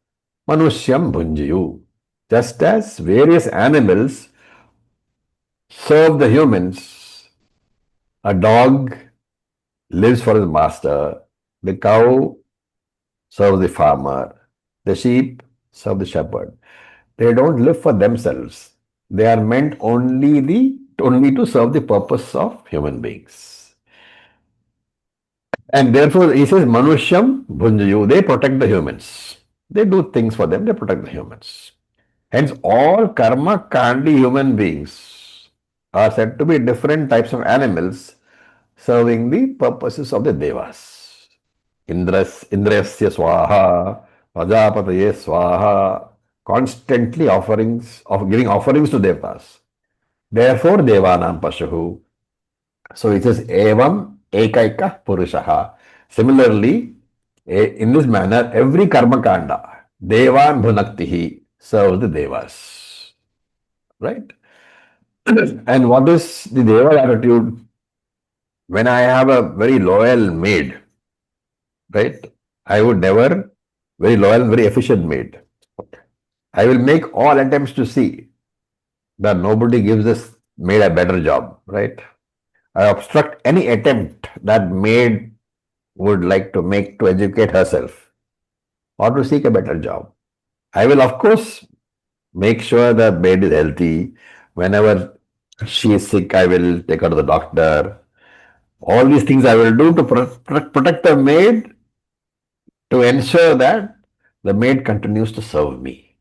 manusyam bhunjiyu. Just as various animals serve the humans, a dog lives for his master, the cow serves the farmer, the sheep serve the shepherd. They don't live for themselves. They are meant only to serve the purpose of human beings. And therefore, he says, Manusham Bhunjayu, they protect the humans. They do things for them, they protect the humans. Hence, all karma kandi human beings are said to be different types of animals serving the purposes of the devas. Indrasya swaha, Prajapataye swaha, constantly giving offerings to devas. Therefore, devanam pashuhu. So it says, evam ekaika purushaha. Similarly, in this manner, every karma kanda, devan bhunaktihi, serves the devas. Right? And what is the deva attitude? When I have a very loyal maid, right? I would never, very loyal, very efficient maid. I will make all attempts to see that nobody gives this maid a better job, right? I obstruct any attempt that maid would like to make to educate herself or to seek a better job. I will, of course, make sure the maid is healthy. Whenever she is sick, I will take her to the doctor. All these things I will do to protect the maid, to ensure that the maid continues to serve me.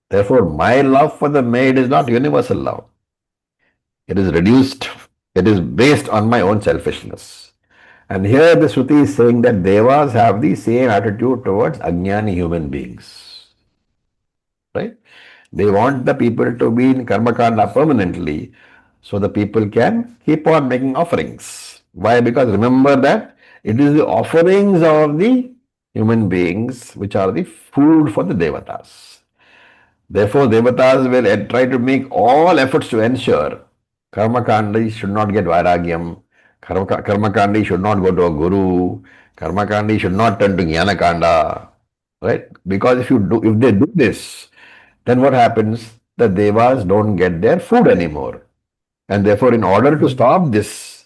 Therefore, my love for the maid is not universal love. It is reduced, it is based on my own selfishness. And here the Shruti is saying that Devas have the same attitude towards Ajnani human beings. Right? They want the people to be in Karmakanda permanently so the people can keep on making offerings. Why? Because remember that it is the offerings of the human beings which are the food for the Devatas. Therefore, Devatas will try to make all efforts to ensure Karmakandi should not get Vairagyam, Karmakandi should not go to a guru, Karmakandi should not turn to Jnanakanda. Right? Because if they do this, then what happens? The Devas don't get their food anymore. And therefore, in order to stop this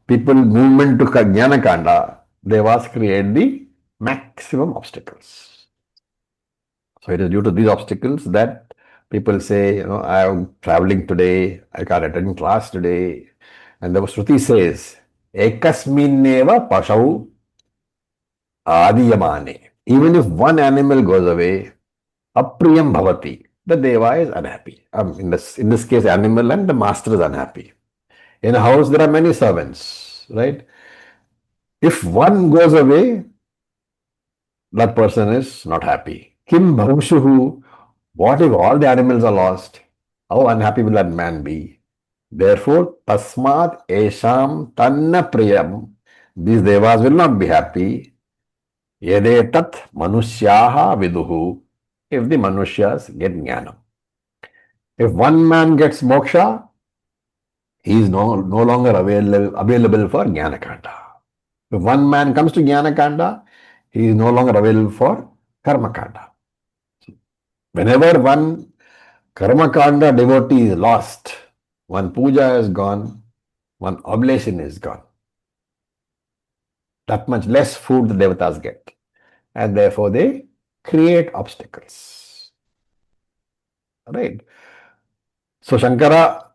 people movement to Jnanakanda, Devas create the maximum obstacles. So it is due to these obstacles that people say, I am traveling today, I can't attend class today. And the Shruti says, Ekasminneva Pashau Adiyamane. Even if one animal goes away, Apriyam Bhavati, the Deva is unhappy. In this case, animal and the master is unhappy. In a house, there are many servants, right? If one goes away, that person is not happy. Kim Bhavshuhu, What if all the animals are lost? How unhappy will that man be? Therefore, tasmat esham tanna priyam. These devas will not be happy. Yedetat manusyaha viduhu. If the manusyas get jnana. If one man gets moksha, he is no longer available for jnanakanda. If one man comes to jnanakanda, he is no longer available for karmakanda. Whenever one karmakanda devotee is lost, one puja is gone, one oblation is gone. That much less food the devatas get. And therefore they create obstacles. Right? So Shankara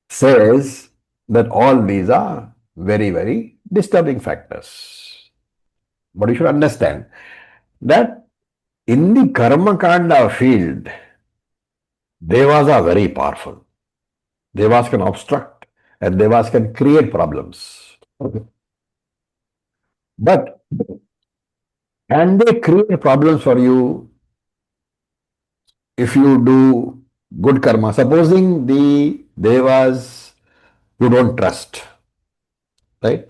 says that all these are very, very disturbing factors. But you should understand that in the karma kanda field, devas are very powerful. Devas can obstruct and devas can create problems. Okay. But can they create problems for you if you do good karma? Supposing the devas you don't trust, right?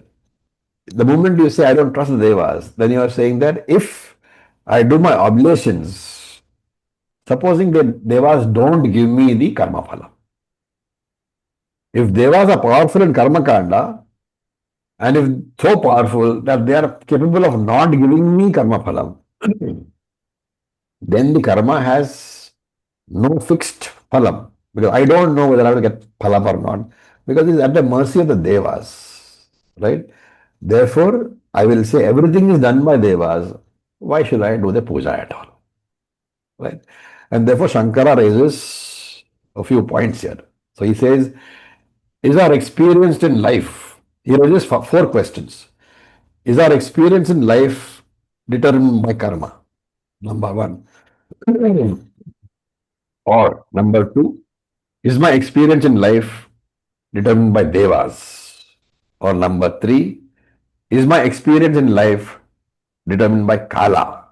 The moment you say, I don't trust the devas, then you are saying that if I do my oblations, supposing the devas don't give me the karma phala. If devas are powerful in karma kanda, and if so powerful that they are capable of not giving me karma phalam, then the karma has no fixed phalam. Because I don't know whether I will get phalam or not. Because it's at the mercy of the devas. Right? Therefore, I will say everything is done by devas. Why should I do the puja at all? Right? And therefore, Shankara raises a few points here. So he says, is our experience in life? He raises four questions. Is our experience in life determined by karma? Number one. Or number two, is my experience in life determined by devas? Or number three, is my experience in life determined by kala,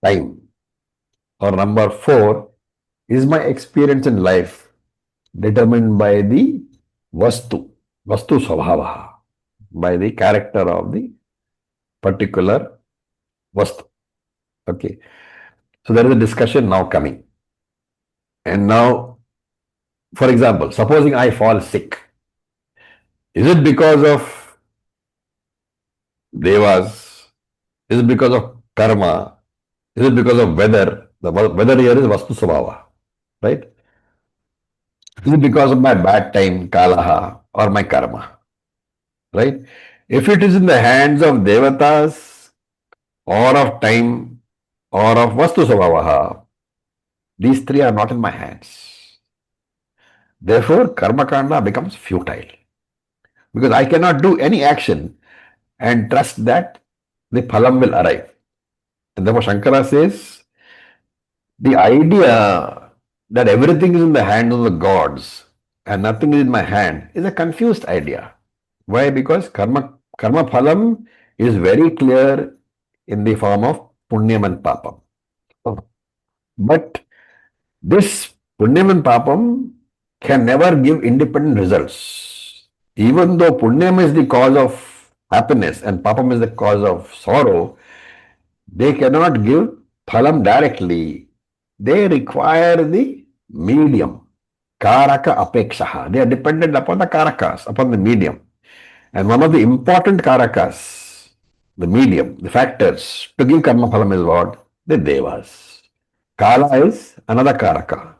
time? Or number four, is my experience in life determined by the vastu svabhava, by the character of the particular vastu? Okay. So there is a discussion now coming. And now, for example, supposing I fall sick, is it because of devas? Is it because of karma? Is it because of weather? The weather here is vastu svabhava, right? Is it because of my bad time, kalaha, or my karma? Right? If it is in the hands of devatas, or of time, or of vastu svabhava, these three are not in my hands. Therefore, karma kanda becomes futile. Because I cannot do any action and trust that the phalam will arrive. And therefore, Shankara says the idea that everything is in the hands of the gods and nothing is in my hand is a confused idea. Why? Because karma phalam is very clear in the form of punyam and papam. But this punyam and papam can never give independent results. Even though punyam is the cause of happiness and papam is the cause of sorrow, they cannot give phalam directly. They require the medium, karaka apekshaha. They are dependent upon the karakas, upon the medium. And one of the important karakas, the medium, the factors to give karma phalam is what? The devas. Kala is another karaka.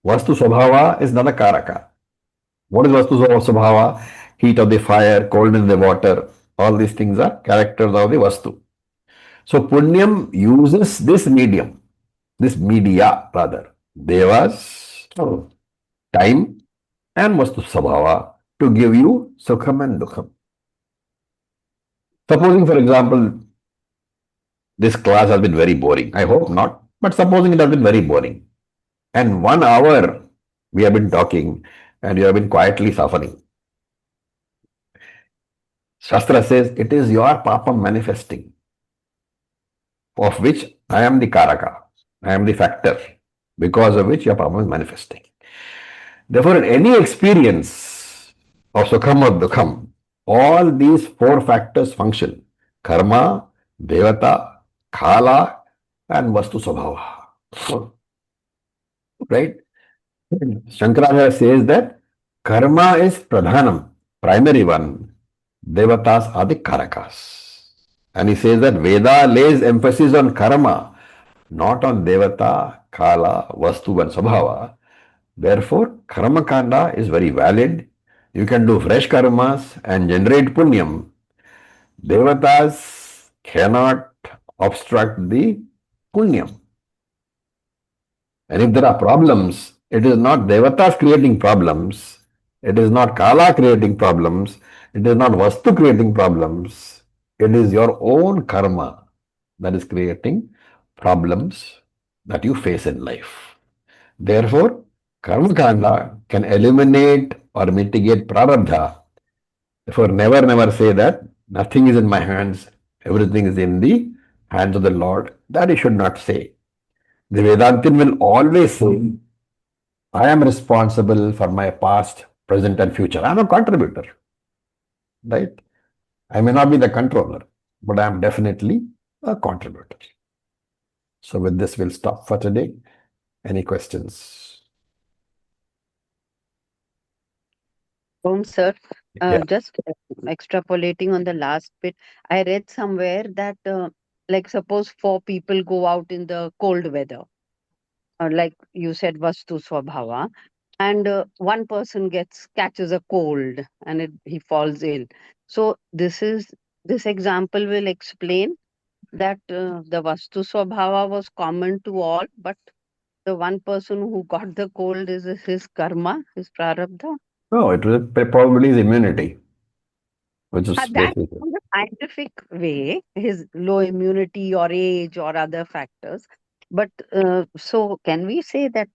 Vastu Swabhava is another karaka. What is Vastu Swabhava? Heat of the fire, cold in the water. All these things are characters of the Vastu. So Punyam uses this medium, this media rather, Devas, time and Vastu Swabhava to give you Sukham and Dukham. Supposing, for example, this class has been very boring. I hope not, but supposing it has been very boring. And 1 hour we have been talking and you have been quietly suffering. Shastra says it is your papam manifesting, of which I am the karaka. I am the factor because of which your problem is manifesting. Therefore, in any experience of Sukham or Dukham, all these four factors function. Karma, Devata, Kala, and Vastu Swabhava. Right? Shankaracharya says that karma is pradhanam, primary one. Devatas are the karakas. And he says that Veda lays emphasis on karma, not on devata, kala, vastu and sabhava. Therefore, karma kanda is very valid. You can do fresh karmas and generate punyam. Devatas cannot obstruct the punyam. And if there are problems, it is not Devatas creating problems, it is not Kala creating problems, it is not Vastu creating problems, it is your own karma that is creating problems that you face in life. Therefore, Karma Kanda can eliminate or mitigate Prarabdha. Therefore, never say that nothing is in my hands, everything is in the hands of the Lord. That you should not say. The Vedantin will always say, I am responsible for my past, present, and future. I am a contributor, right? I may not be the controller, but I am definitely a contributor. So, with this, we'll stop for today. Any questions? Sir, Yeah. just extrapolating on the last bit, I read somewhere that, like, suppose four people go out in the cold weather, or like you said, Vastu Swabhava, and one person catches a cold and he falls ill. So this example will explain that the Vastu Swabhava was common to all, but the one person who got the cold is his karma, his prarabdha. No, it was probably his immunity, which is That basically. from the scientific way, his low immunity or age or other factors. But so can we say that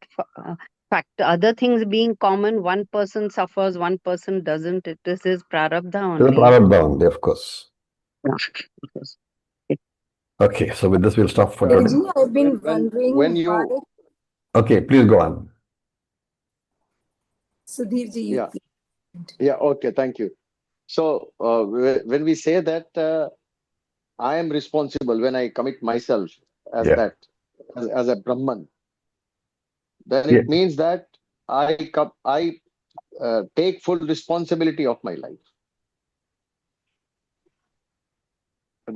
other things being common, one person suffers, one person doesn't? It is his prarabdha The only. Prarabdha only, of course. Yes. Okay, so with this, we'll stop for today. Guruji, I've been wondering when why. you Okay, please go on. Sudhirji, you yeah please. yeah okay, thank you. So when we say that I am responsible, when I commit myself as Yeah. that, as a Brahman, then Yeah. it means that I take full responsibility of my life.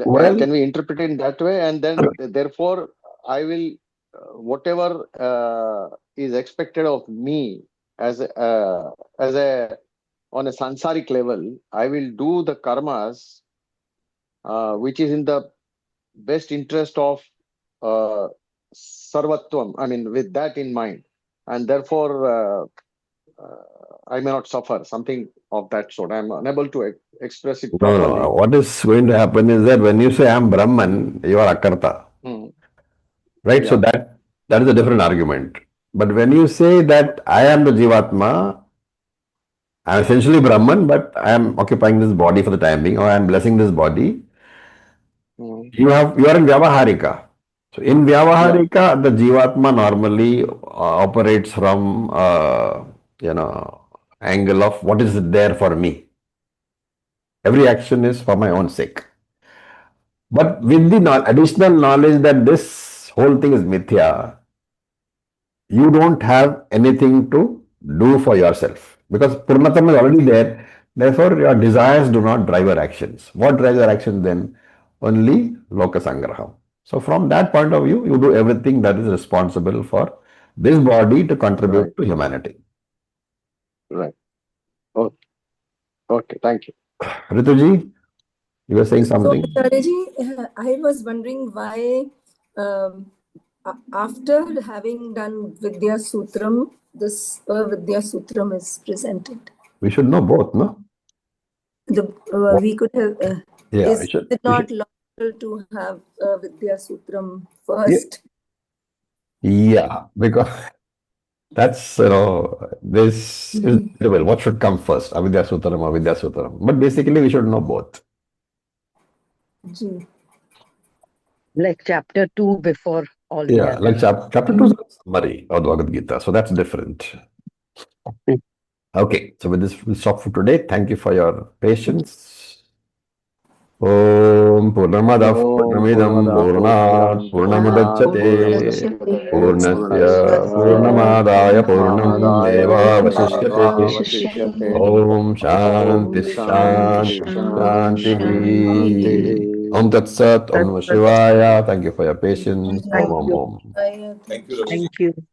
Well, Can we interpret it in that way? And then therefore I will whatever is expected of me as a on a sansaric level, I will do the karmas which is in the best interest of uh, sarvatvam. I mean, with that in mind, and therefore I may not suffer something of that sort. I'm unable to express it no. properly. What is going to happen is that when you say I'm Brahman, you are Akarta. Mm. Right? So Yeah. that is a different argument. But when you say that I am the Jivatma, I am essentially Brahman, but I am occupying this body for the time being, or I am blessing this body, Mm. you are in Vyavaharika. So in Vyavaharika, the Jivatma normally operates from angle of what is there for me. Every action is for my own sake. But with the additional knowledge that this whole thing is mithya, you don't have anything to do for yourself because Purnatam is already there. Therefore, your desires do not drive your actions. What drives your actions then? Only Loka Sangraham. So, from that point of view, you do everything that is responsible for this body to contribute Right. to humanity. Right. Okay. Okay. Thank you. Rituji, you were saying So, something? Acharyaji, I was wondering why, after having done Vidya Sutram, this Vidya Sutram is presented. We should know both, no? We could have. Yeah, Is we should. it not logical to have Vidya Sutram Yeah, first? yeah, because that's, this is debatable. What should come first, Avidya Sutram or Vidya Sutram? But basically, we should know both. Ji. Like chapter 2 before all Yeah, the other. like chapter 2 is a summary of the Bhagavad Gita, so that's different. Okay, so with this, we'll stop for today. Thank you for your patience. Om Purnamadah Om Purnamidam Purnamada Purnat Purnamidam Purnat Purnamudachyate Purnasya Purnasya Purnamadaya Purnam Purnamadaya Meva Purnameva Vasishyate Vasishyate Om Shanti Om Shanti Shanti Shanti Shanti Om Shanti. Tat Sat Om Namah Shivaya. Thank you for your patience. Om Thank Om you. Om. Thank you. Thank you.